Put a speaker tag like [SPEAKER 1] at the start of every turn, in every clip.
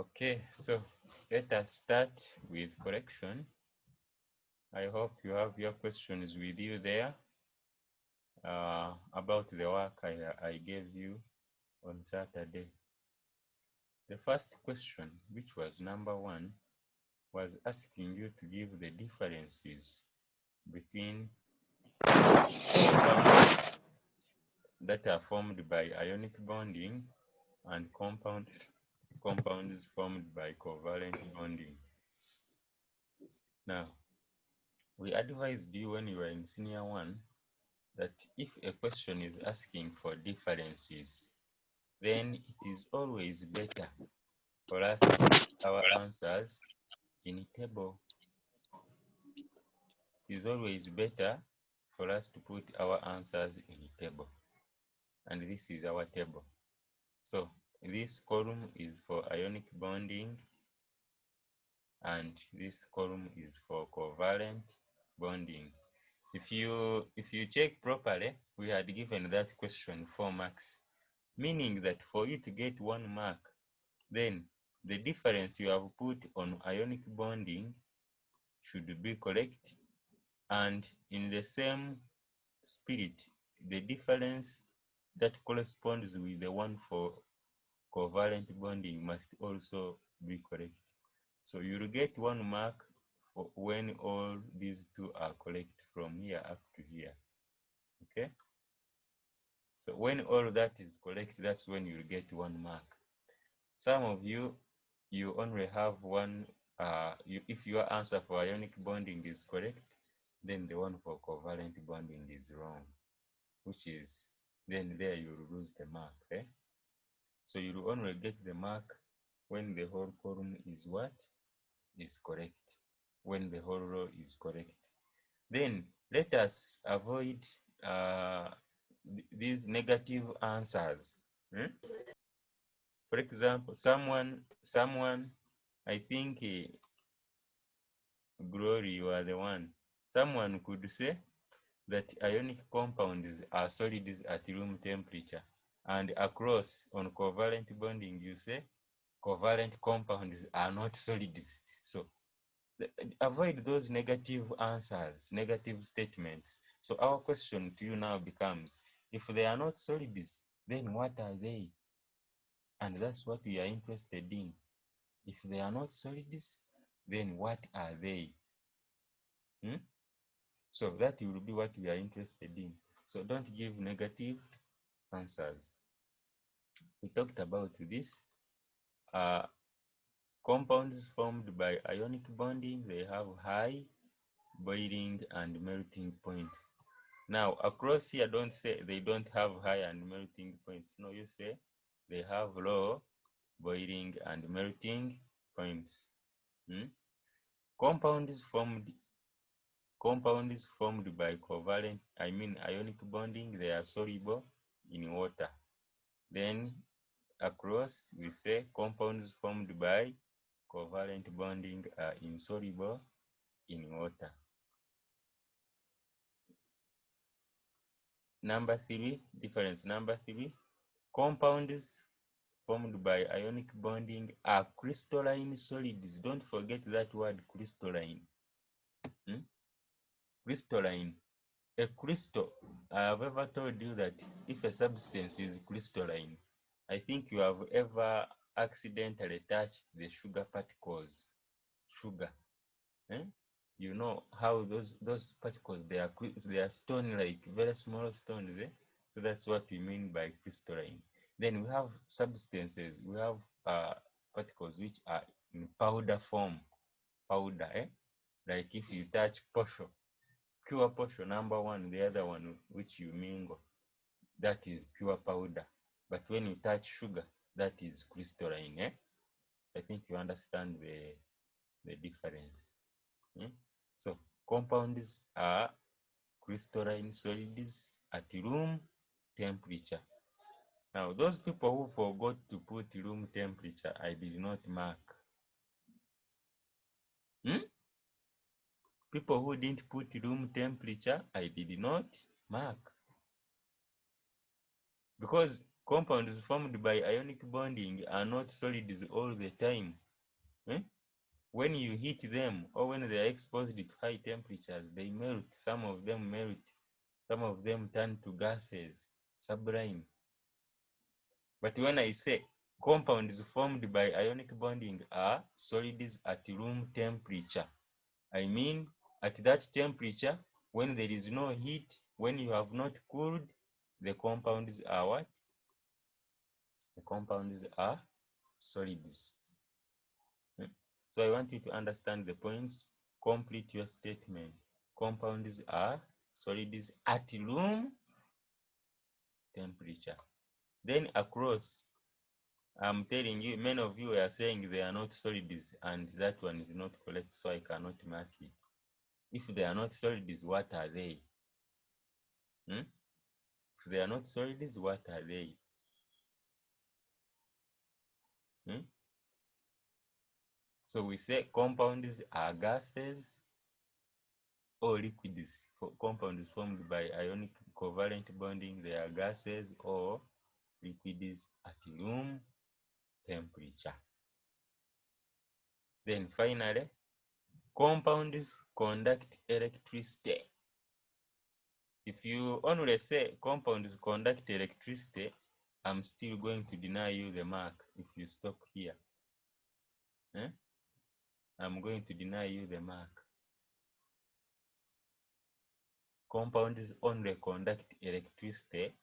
[SPEAKER 1] Okay, so let us start with correction. I hope you have your questions with you there about the work I gave you on Saturday. The first question, which was number 1, was asking you to give the differences between compounds that are formed by ionic bonding and compounds formed by covalent bonding. Now, we advised you when you were in senior 1 that if a question is asking for differences, then it is always better for us to put our answers in a table. It is always better for us to put our answers in a table. And this is our table. So this column is for ionic bonding, and this column is for covalent bonding. If you check properly, we had given that question 4 marks, meaning that for you to get 1 mark, then the difference you have put on ionic bonding should be correct, and in the same spirit, the difference that corresponds with the one for covalent bonding must also be correct. So you'll get 1 mark when all these two are correct from here up to here. Okay? So when all that is correct, that's when you'll get 1 mark. Some of you only have 1. If your answer for ionic bonding is correct, then the one for covalent bonding is wrong, which is, then there you'll lose the mark. Okay? So you'll only get the mark when the whole column is what? Is correct. When the whole row is correct. Then let us avoid these negative answers. For example, someone, I think Glory, you are the one. Someone could say that ionic compounds are solids at room temperature, and across on covalent bonding, you say covalent compounds are not solids. So avoid those negative answers, negative statements. So our question to you now becomes, if they are not solids, then what are they? And that's what we are interested in. If they are not solids, then what are they? So that will be what we are interested in. So don't give negative answers. We talked about this. Compounds formed by ionic bonding, they have high boiling and melting points. Now, across here, don't say they don't have high and melting points. No, you say they have low boiling and melting points. Compounds formed by covalent, ionic bonding, they are soluble in water. Then across, we say compounds formed by covalent bonding are insoluble in water. Difference number 3, compounds formed by ionic bonding are crystalline solids. Don't forget that word, crystalline. Crystalline. A crystal, I have ever told you that if a substance is crystalline, I think you have ever accidentally touched the sugar particles. Sugar. You know how those particles, they are stone-like, very small stones. So that's what we mean by crystalline. Then we have substances. We have particles which are in powder form. Powder, like if you touch posho, pure posho, number 1, the other one which you mingle, that is pure powder. But when you touch sugar, that is crystalline. I think you understand the difference. So compounds are crystalline solids at room temperature. Now, those people who forgot to put room temperature, I did not mark. People who didn't put room temperature, I did not mark. Because compounds formed by ionic bonding are not solids all the time. When you heat them or when they are exposed to high temperatures, they melt. Some of them melt. Some of them turn to gases, sublime. But when I say compounds formed by ionic bonding are solids at room temperature, I mean at that temperature, when there is no heat, when you have not cooled, the compounds are what? The compounds are solids. So I want you to understand the points. Complete your statement. Compounds are solids at room temperature. Then across, I'm telling you, many of you are saying they are not solids, and that one is not correct, so I cannot mark it. If they are not solids, what are they? If they are not solids, what are they? So we say compounds are gases or liquids. For compounds formed by ionic covalent bonding, they are gases or liquids at room temperature. Then finally, compounds conduct electricity. If you only say compounds conduct electricity, I'm still going to deny you the mark if you stop here. I'm going to deny you the mark. Compounds only conduct electricity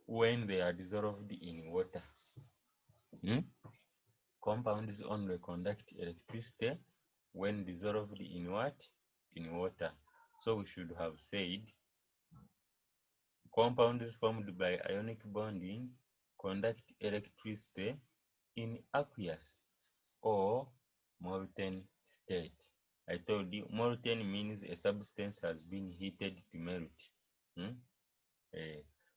[SPEAKER 1] when they are dissolved in water. Compounds only conduct electricity when dissolved in what? In water. So we should have said compounds formed by ionic bonding conduct electricity in aqueous or molten state. I told you molten means a substance has been heated to melt.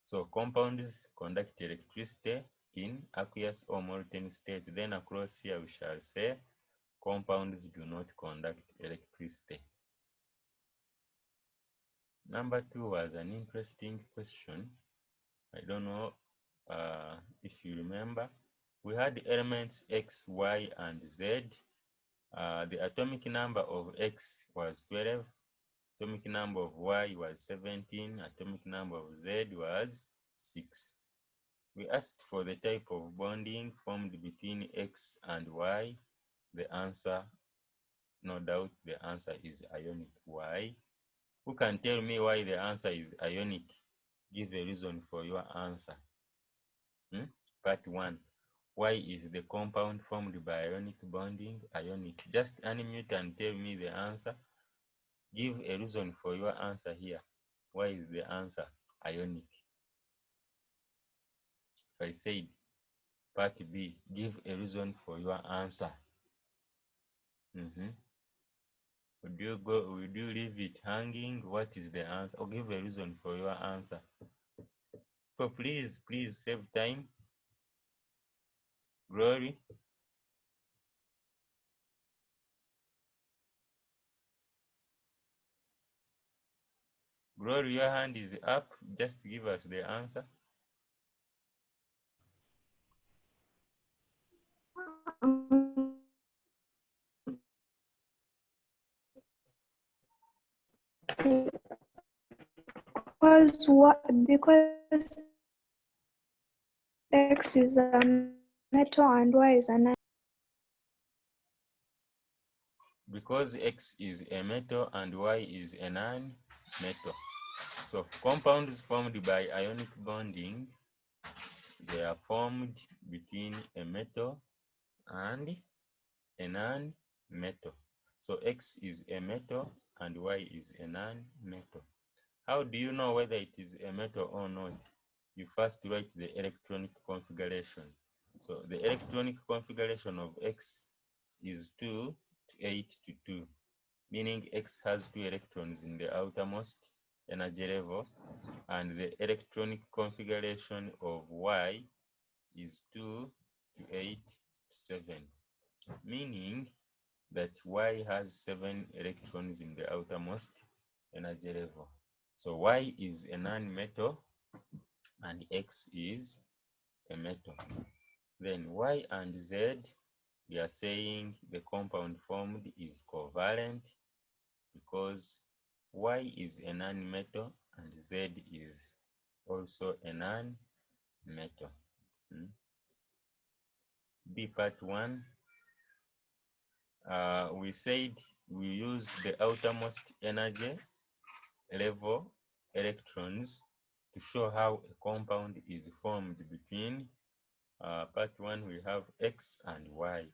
[SPEAKER 1] So compounds conduct electricity in aqueous or molten state. Then across here we shall say compounds do not conduct electricity. Number 2 was an interesting question. I don't know if you remember. We had elements X, Y, and Z. The atomic number of X was 12. Atomic number of Y was 17. Atomic number of Z was 6. We asked for the type of bonding formed between X and Y. The answer, no doubt, the answer is ionic. Why? Who can tell me why the answer is ionic? Give a reason for your answer. Part 1. Why is the compound formed by ionic bonding ionic? Just unmute and tell me the answer. Give a reason for your answer here. Why is the answer ionic? If I said part B, give a reason for your answer. Would you leave it hanging? What is the answer? Or give a reason for your answer. So please save time. Glory. Glory, your hand is up. Just give us the answer.
[SPEAKER 2] Because X is a metal and Y is an ion.
[SPEAKER 1] Because X is a metal and Y is a non-metal. So compounds formed by ionic bonding, they are formed between a metal and a non-metal. So X is a metal and Y is a non-metal. How do you know whether it is a metal or not? You first write the electronic configuration. So the electronic configuration of X is 2 to 8 to 2, meaning X has 2 electrons in the outermost energy level, and the electronic configuration of Y is 2 to 8 to 7, meaning that Y has 7 electrons in the outermost energy level. So Y is a non-metal and X is a metal. Then Y and Z, we are saying the compound formed is covalent because Y is a non-metal and Z is also a non-metal. B part 1, we said we use the outermost energy level electrons to show how a compound is formed between part 1 we have X and Y.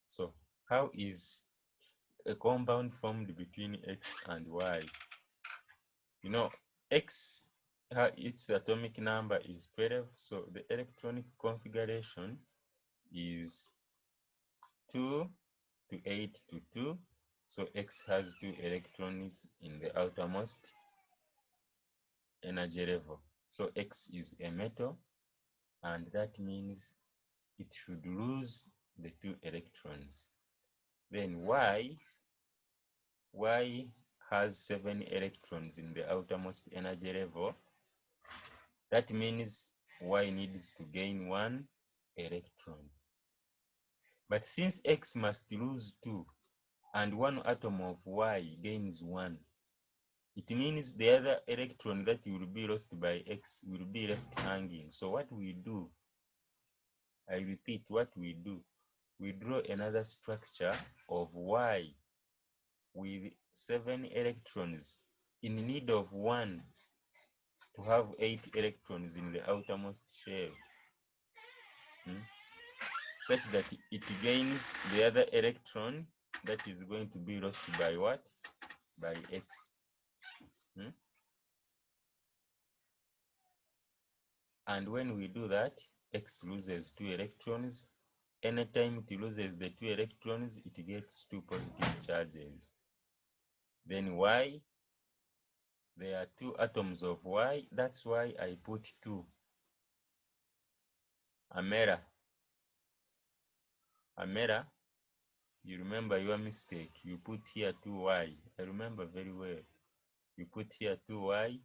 [SPEAKER 1] So how is a compound formed between X and Y? You know, X, its atomic number is 12, so the electronic configuration is 2 to 8 to 2. So X has 2 electrons in the outermost energy level. So X is a metal, and that means it should lose the 2 electrons. Then Y has 7 electrons in the outermost energy level. That means Y needs to gain 1 electron. But since X must lose 2 and 1 atom of Y gains 1, it means the other electron that will be lost by X will be left hanging. So what we do, I repeat, what we do, we draw another structure of Y with 7 electrons in need of 1 to have 8 electrons in the outermost shell, such that it gains the other electron that is going to be lost by what? By X. And when we do that, X loses 2 electrons. Anytime it loses the 2 electrons, it gets 2 positive charges. Then Y, there are 2 atoms of Y. That's why I put 2. Amera, you remember your mistake. You put here 2Y. I remember very well. You put here 2Y,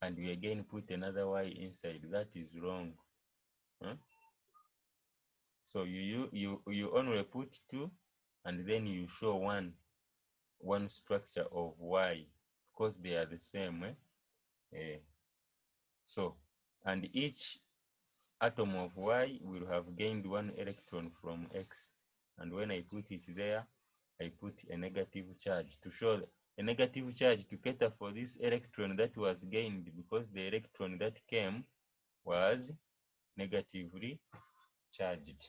[SPEAKER 1] and you again put another Y inside. That is wrong. So you only put 2, and then you show one structure of Y because they are the same. So, and each atom of Y will have gained 1 electron from X. And when I put it there, I put a negative charge to show a negative charge to cater for this electron that was gained, because the electron that came was negatively charged.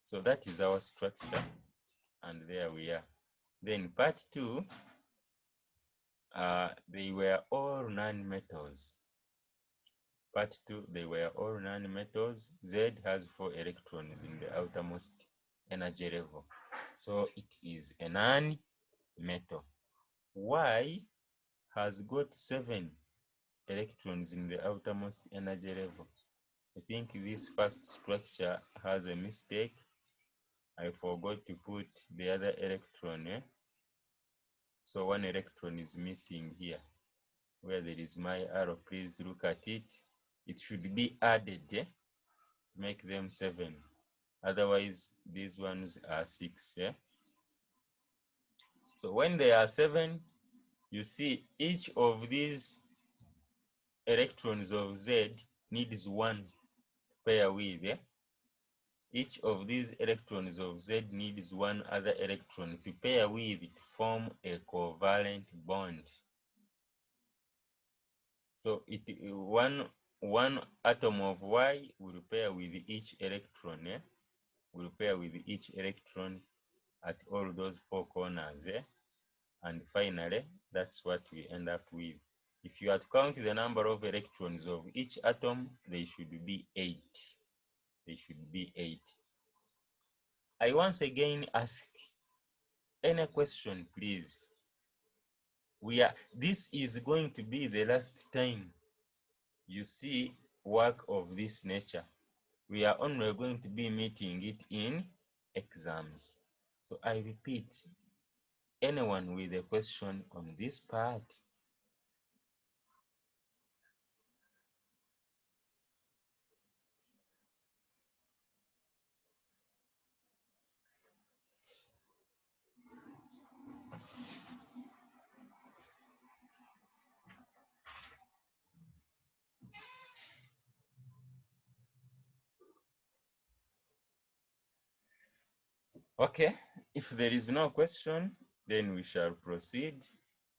[SPEAKER 1] So that is our structure, and there we are. Then part 2, they were all non-metals. Part 2, they were all non-metals. Z has 4 electrons in the outermost energy level, so it is a non-metal. Y has got 7 electrons in the outermost energy level. I think this first structure has a mistake. I forgot to put the other electron. So 1 electron is missing here. Where there is my arrow, please look at it. It should be added, make them 7. Otherwise, these ones are 6. So when they are 7, you see each of these electrons of Z needs 1 to pair with. Each of these electrons of Z needs 1 other electron to pair with to form a covalent bond. So one atom of Y will pair with each electron, will pair with each electron at all those 4 corners, and finally that's what we end up with. If you are to count the number of electrons of each atom, they should be 8. They should be 8. I once again ask, any question, please? This is going to be the last time you see work of this nature. We are only going to be meeting it in exams. So I repeat, Anyone with a question on this part? Okay, if there is no question, then we shall proceed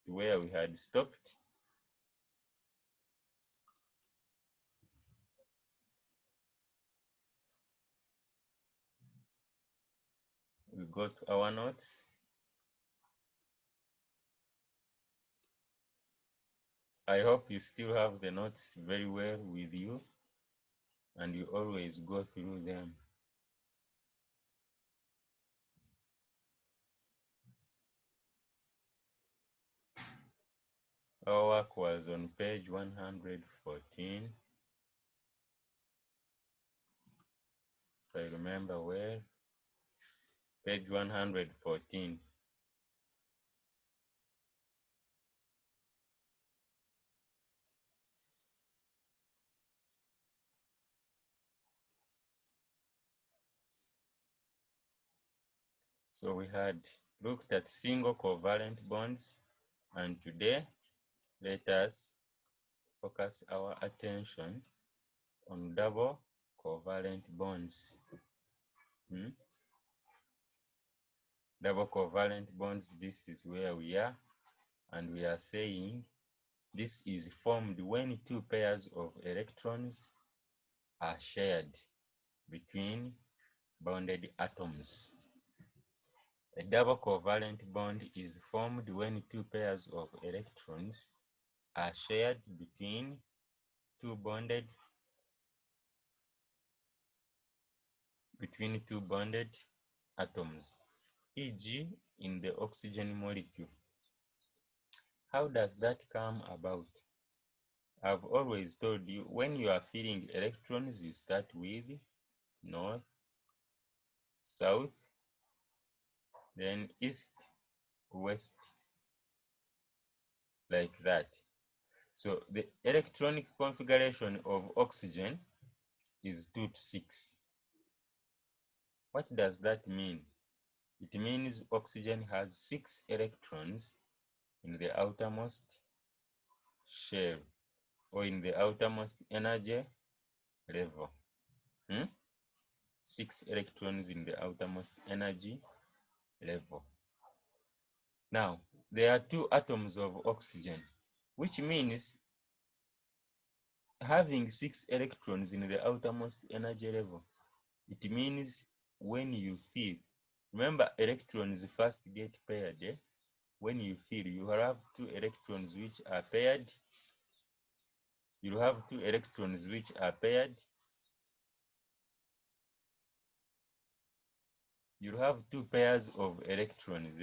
[SPEAKER 1] to where we had stopped. We go to our notes. I hope you still have the notes very well with you and you always go through them. Our work was on page 114, if I remember well, page 114. So we had looked at single covalent bonds, and today let us focus our attention on double covalent bonds. Double covalent bonds, this is where we are, and we are saying this is formed when two pairs of electrons are shared between bonded atoms. A double covalent bond is formed when two pairs of electrons are shared between two bonded atoms, e.g. in the oxygen molecule. How does that come about? I've always told you, when you are filling electrons, you start with north, south, then east, west, like that. So the electronic configuration of oxygen is 2 to 6. What does that mean? It means oxygen has 6 electrons in the outermost shell, or in the outermost energy level. 6 electrons in the outermost energy level. Now, there are 2 atoms of oxygen, which means having 6 electrons in the outermost energy level. It means when you fill, remember electrons first get paired. When you fill, you have 2 electrons which are paired. You have 2 electrons which are paired. You have 2 pairs of electrons,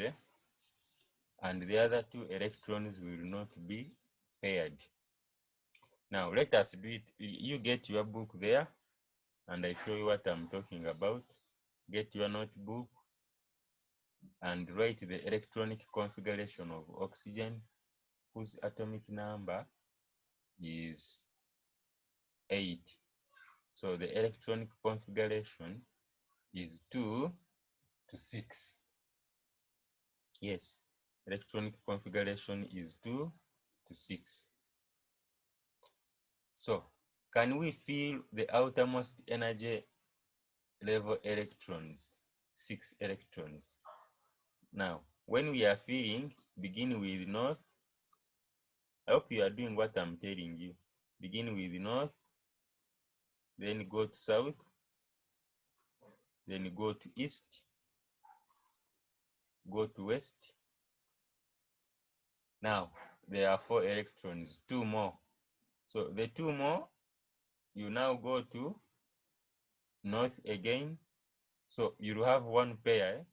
[SPEAKER 1] and the other 2 electrons will not be paired. Now let us do it. You get your book there, and I show you what I'm talking about. Get your notebook and write the electronic configuration of oxygen, whose atomic number is 8. So the electronic configuration is 2 to 6. Yes, electronic configuration is 2 to 6. So, can we feel the outermost energy level electrons? 6 electrons. Now, when we are feeling, begin with north. I hope you are doing what I'm telling you. Begin with north, then go to south, then go to east, go to west. Now, there are 4 electrons, 2 more. So the 2 more, you now go to north again. So you have 1 pair,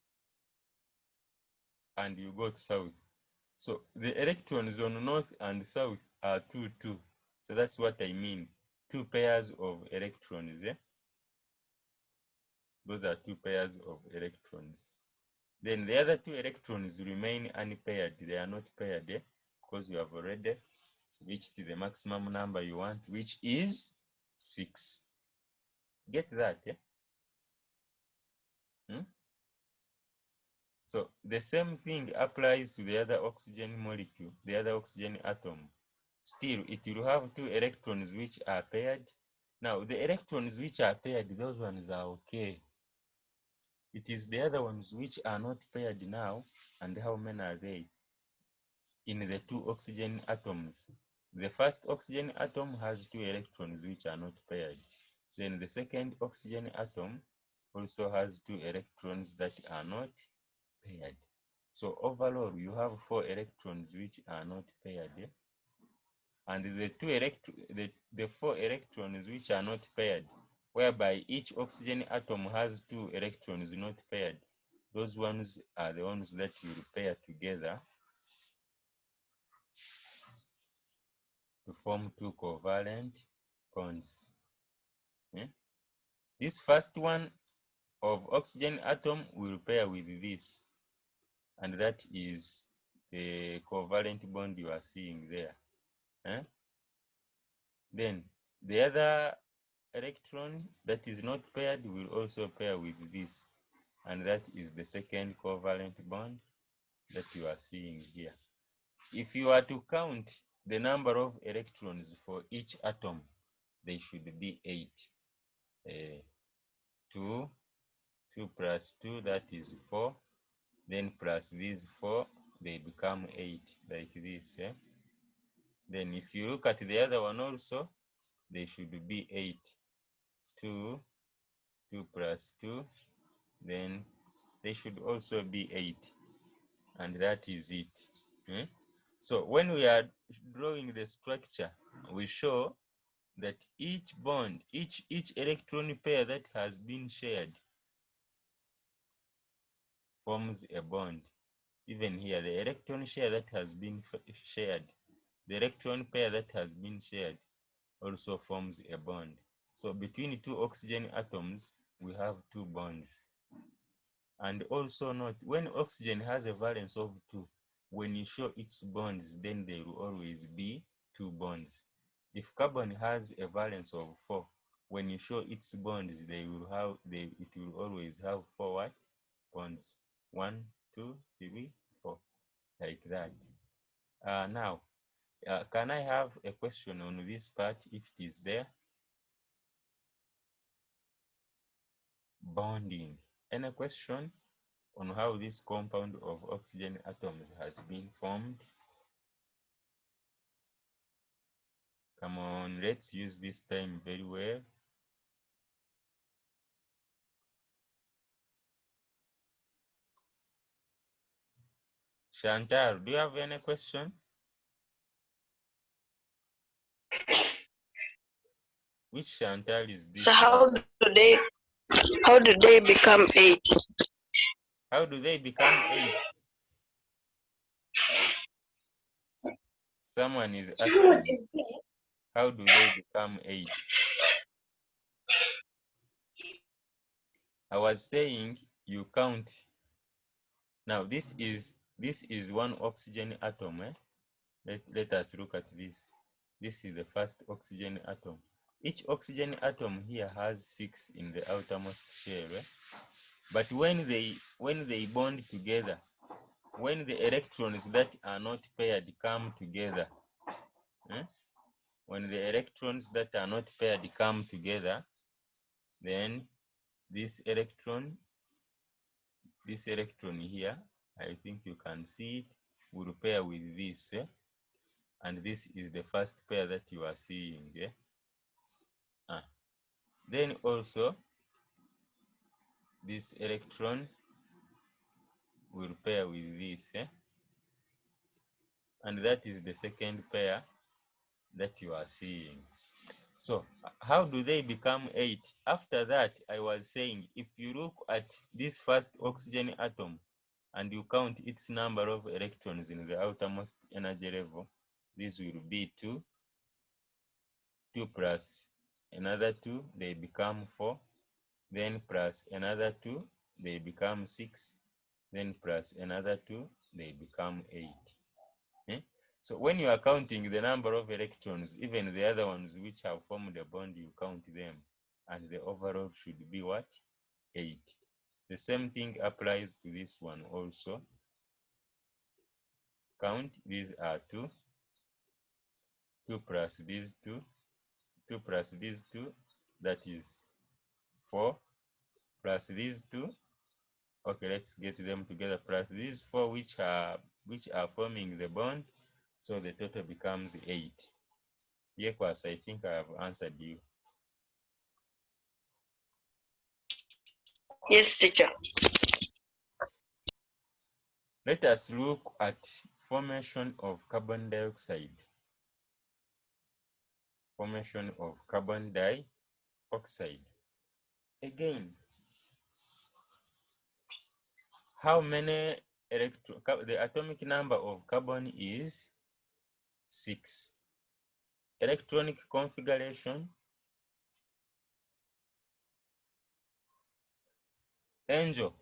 [SPEAKER 1] and you go to south. So the electrons on north and south are 2, 2. So that's what I mean. 2 pairs of electrons. Those are 2 pairs of electrons. Then the other 2 electrons remain unpaired. They are not paired because you have already reached the maximum number you want, which is 6. Get that? So the same thing applies to the other oxygen molecule, the other oxygen atom. Still, it will have 2 electrons which are paired. Now, the electrons which are paired, those ones are okay. It is the other ones which are not paired now. And how many are they? In the 2 oxygen atoms. The first oxygen atom has 2 electrons which are not paired. Then the second oxygen atom also has 2 electrons that are not paired. So overall, you have 4 electrons which are not paired. And the 4 electrons which are not paired, whereby each oxygen atom has 2 electrons not paired, those ones are the ones that you will pair together to form 2 covalent bonds. This first one of oxygen atom will pair with this, and that is the covalent bond you are seeing there. Then the other electron that is not paired will also pair with this, and that is the second covalent bond that you are seeing here. If you are to count the number of electrons for each atom, they should be 8. 2 plus 2, that is 4. Then plus these 4, they become 8, like this. Then if you look at the other one also, they should be 8. 2 plus 2, then they should also be 8. And that is it. So when we are drawing the structure, we show that each bond, each electron pair that has been shared forms a bond. Even here, the electron share that has been shared, the electron pair that has been shared also forms a bond. So between 2 oxygen atoms, we have 2 bonds. And also note, when oxygen has a valence of 2, when you show its bonds, then there will always be 2 bonds. If carbon has a valence of 4, when you show its bonds, it will always have 4 what? Bonds. 1, 2, 3, 4, like that. Now, can I have a question on this part if it is there? Bonding. Any question on how this compound of oxygen atoms has been formed? Come on, let's use this time very well. Chantal, do you have any question? Which Chantal is this?
[SPEAKER 3] So how do they become 8?
[SPEAKER 1] How do they become 8? Someone is asking, how do they become 8? I was saying you count. Now this is one oxygen atom. Let us look at this. This is the first oxygen atom. Each oxygen atom here has 6 in the outermost shell. But when they bond together, when the electrons that are not paired come together, when the electrons that are not paired come together, then this electron here, I think you can see it, will pair with this. And this is the first pair that you are seeing. Then also, this electron will pair with this. And that is the second pair that you are seeing. So how do they become 8? After that, I was saying, if you look at this first oxygen atom and you count its number of electrons in the outermost energy level, this will be 2. 2 plus another 2, they become 4. Then plus another 2, they become 6. then plus another 2, they become 8. Eh? So when you are counting the number of electrons, even the other ones which have formed a bond, you count them, and the overall should be what? 8. The same thing applies to this one also. Count, these are 2, 2 plus these 2, 2 plus these 2, that is 4, plus these 2. Okay, let's get them together, plus these 4 which are forming the bond, so the total becomes 8. Yes, I think I have answered you.
[SPEAKER 3] Yes, teacher.
[SPEAKER 1] Let us look at formation of carbon dioxide. Formation of carbon dioxide. Again, how many the atomic number of carbon is 6. Electronic configuration. Angel,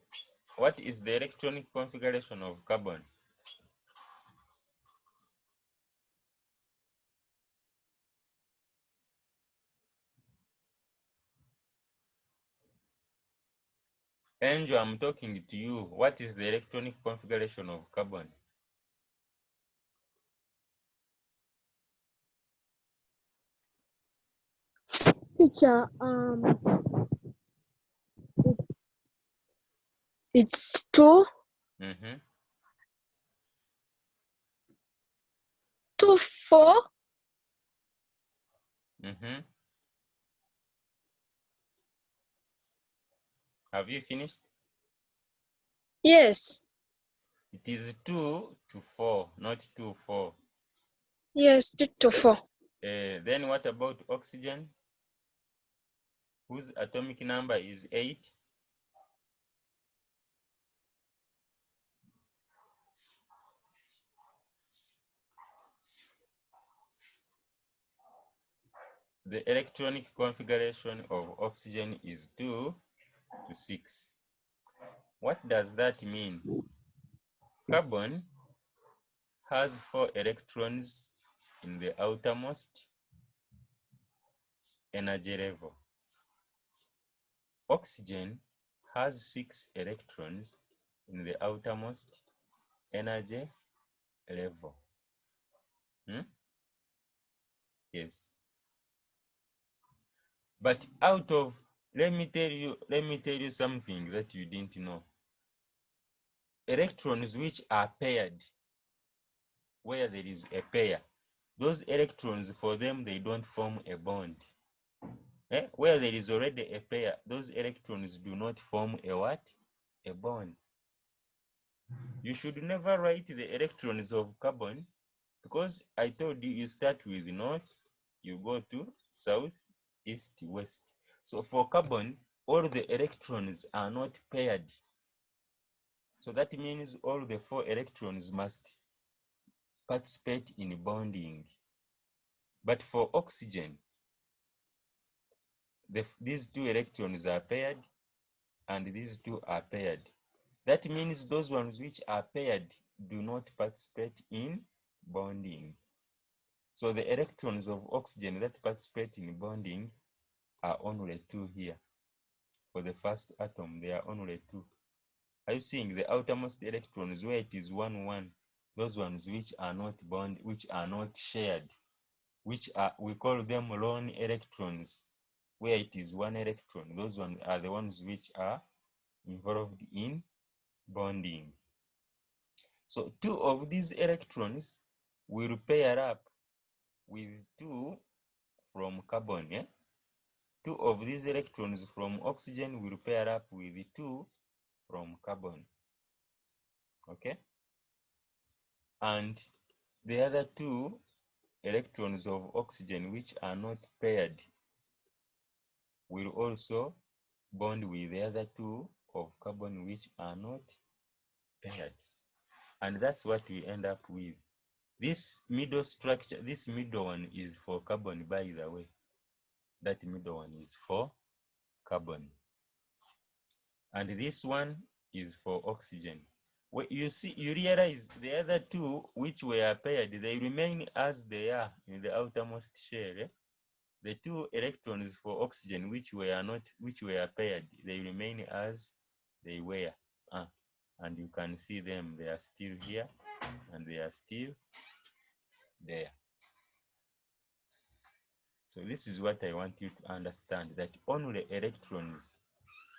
[SPEAKER 1] what is the electronic configuration of carbon? Angel, I'm talking to you. What is the electronic configuration of carbon?
[SPEAKER 4] Teacher, it's 2,
[SPEAKER 1] Mm-hmm.
[SPEAKER 4] 2, 4.
[SPEAKER 1] Mm-hmm. Have you finished?
[SPEAKER 4] Yes.
[SPEAKER 1] It is 2 to 4, not 2, 4.
[SPEAKER 4] Yes, 2 to 4.
[SPEAKER 1] Then what about oxygen, whose atomic number is 8? The electronic configuration of oxygen is 2 to 6. What does that mean? Carbon has 4 electrons in the outermost energy level. Oxygen has 6 electrons in the outermost energy level. Yes. But out of, let me tell you something that you didn't know. Electrons which are paired, where there is a pair, those electrons, for them, they don't form a bond. Where there is already a pair, those electrons do not form a what? A bond. You should never write the electrons of carbon, because I told you, you start with north, you go to south, east, west. So for carbon, all the electrons are not paired. So that means all the 4 electrons must participate in bonding. But for oxygen, these 2 electrons are paired, and these 2 are paired. That means those ones which are paired do not participate in bonding. So the electrons of oxygen that participate in bonding are only 2 here. For the first atom, there are only 2. Are you seeing the outermost electrons where it is 1, 1? Those ones which are not bond, which are not shared, which are, we call them lone electrons, where it is 1 electron. Those ones are the ones which are involved in bonding. So 2 of these electrons will pair up with 2 from carbon. 2 of these electrons from oxygen will pair up with 2 from carbon. Okay? And the other 2 electrons of oxygen which are not paired will also bond with the other 2 of carbon which are not paired. And that's what we end up with. This middle structure, this middle one is for carbon, by the way. That middle one is for carbon. And this one is for oxygen. You see, you realize the other two which were paired, they remain as they are in the outermost shell. Eh? The two electrons for oxygen which were paired, they remain as they were. And you can see them, they are still here and they are still there. So this is what I want you to understand, that only electrons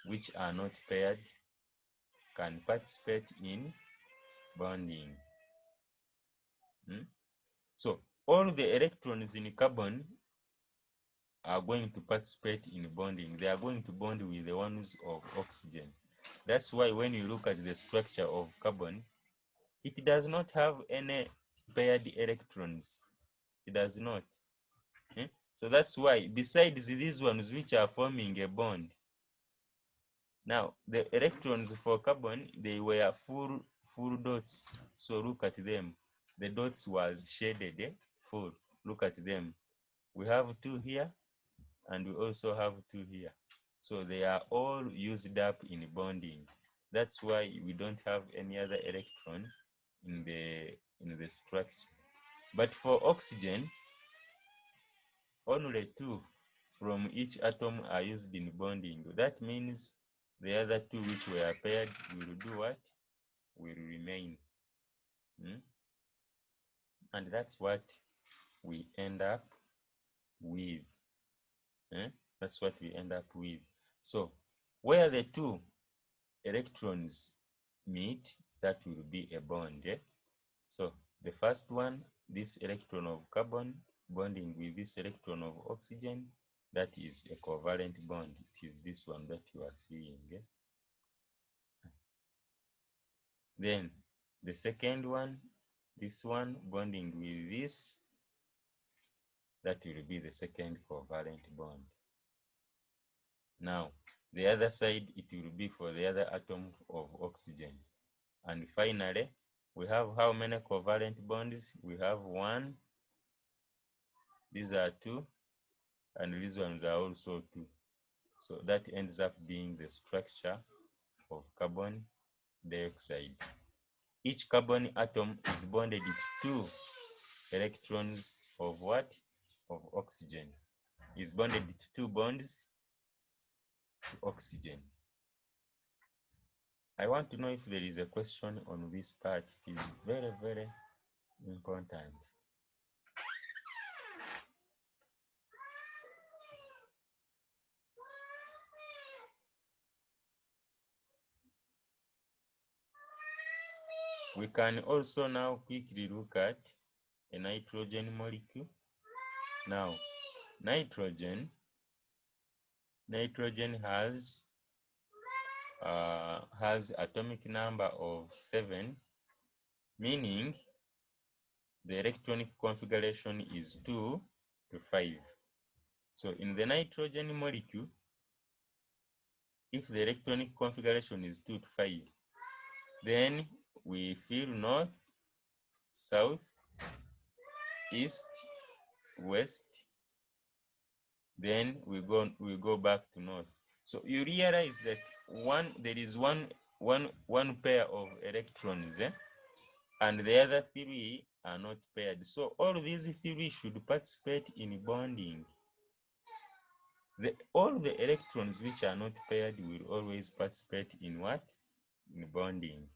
[SPEAKER 1] which are not paired can participate in bonding. So all the electrons in carbon are going to participate in bonding. They are going to bond with the ones of oxygen. That's why when you look at the structure of carbon, it does not have any paired electrons. It does not. So that's why, besides these ones which are forming a bond, now the electrons for carbon, they were full dots. So look at them. The dots was shaded full. Look at them. We have two here and we also have two here. So they are all used up in bonding. That's why we don't have any other electron in the structure. But for oxygen, only two from each atom are used in bonding. That means the other two which were paired will do what? Will remain. And that's what we end up with. That's what we end up with. So where the two electrons meet, that will be a bond. So the first one, this electron of carbon bonding with this electron of oxygen, that is a covalent bond. It is this one that you are seeing. Then the second one, this one bonding with this, that will be the second covalent bond. Now the other side, it will be for the other atom of oxygen. And finally, we have how many covalent bonds? We have one, these are two, and these ones are also two. So that ends up being the structure of carbon dioxide. Each carbon atom is bonded with two electrons of what? Of oxygen. Is bonded with two bonds to oxygen. I want to know if there is a question on this part. It is very, very important. We can also now quickly look at a nitrogen molecule. Now, nitrogen has atomic number of 7, meaning the electronic configuration is 2 to 5. So in the nitrogen molecule, if the electronic configuration is 2 to 5, then we feel north, south, east, west, then we go back to north. So you realize that there is one pair of electrons, and the other 3 are not paired. So all these 3 should participate in bonding. All the electrons which are not paired will always participate in what? In bonding.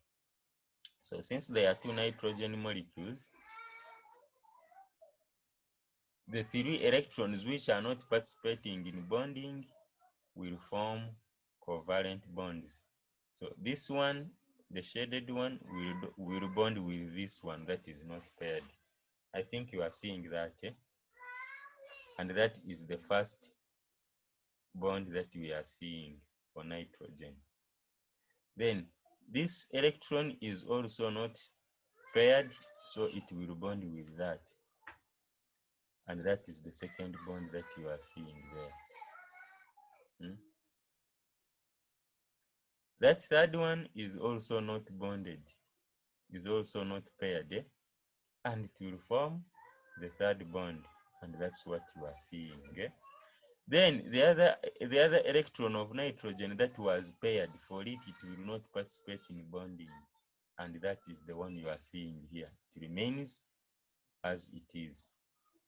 [SPEAKER 1] So since there are 2 nitrogen molecules, the 3 electrons which are not participating in bonding will form covalent bonds. So this one, the shaded one, will bond with this one that is not paired. I think you are seeing that, and that is the first bond that we are seeing for nitrogen. Then this electron is also not paired, so it will bond with that, and that is the second bond that you are seeing there. That third one is also not bonded, is also not paired, and it will form the third bond, and that's what you are seeing. Then the other electron of nitrogen that was paired, for it will not participate in bonding, and that is the one you are seeing here. It remains as it is.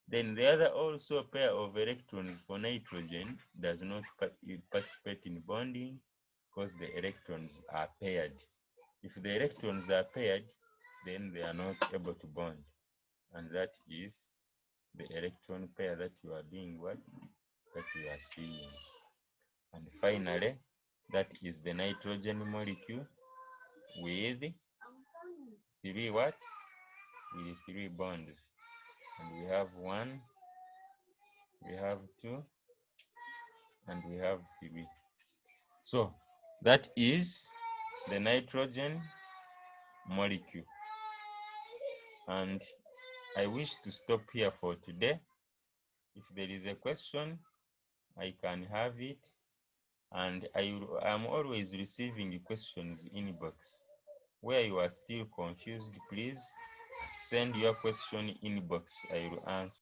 [SPEAKER 1] Then the other also pair of electrons for nitrogen does not participate in bonding because the electrons are paired. If the electrons are paired, then they are not able to bond. And that is the electron pair that you are being what? That you are seeing. And finally, that is the nitrogen molecule with three what? With three bonds. And we have 1, we have 2, and we have 3. So that is the nitrogen molecule. And I wish to stop here for today. If there is a question, I can have it. And I'm always receiving questions inbox. Where you are still confused, please send your question inbox. I will answer.